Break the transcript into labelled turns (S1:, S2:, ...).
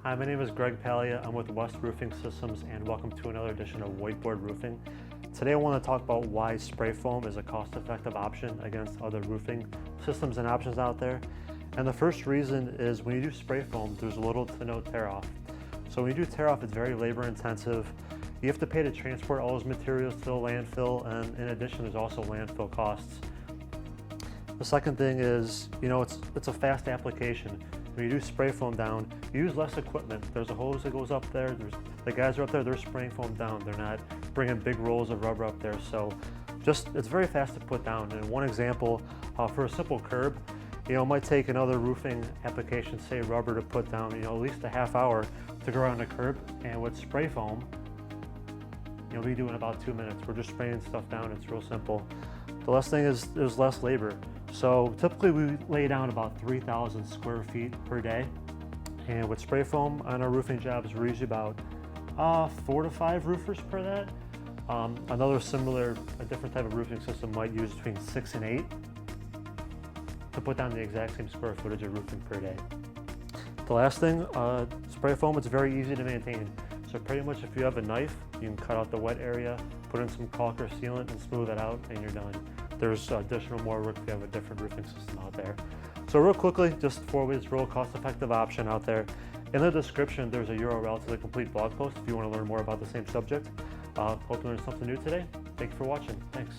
S1: Hi, my name is Greg Palya. I'm with West Roofing Systems and welcome to another edition of Whiteboard Roofing. Today I want to talk about why spray foam is a cost-effective option against other roofing systems and options out there. And the first reason is when you do spray foam, there's little to no tear off. So when you do tear off, it's very labor intensive. You have to pay to transport all those materials to the landfill, and in addition, there's also landfill costs. The second thing is, it's a fast application. When you do spray foam down, you use less equipment. There's a hose that goes up there. The guys are up there, they're spraying foam down. They're not bringing big rolls of rubber up there. So it's very fast to put down. And one example, for a simple curb, it might take another roofing application, say rubber, to put down, at least a half hour to go around a curb. And with spray foam, you'll be doing about 2 minutes. We're just spraying stuff down. It's real simple. The last thing is there's less labor. So typically we lay down about 3,000 square feet per day. And with spray foam on our roofing jobs, we're usually about 4 to 5 roofers per that. A different type of roofing system might use between 6 and 8 to put down the exact same square footage of roofing per day. The last thing, spray foam, it's very easy to maintain. So pretty much if you have a knife, you can cut out the wet area, put in some caulk or sealant and smooth it out, and you're done. There's additional more work if you have a different roofing system out there. So real quickly, just 4 ways, real cost-effective option out there. In the description, there's a URL to the complete blog post if you want to learn more about the same subject. Hope you learned something new today. Thank you for watching. Thanks.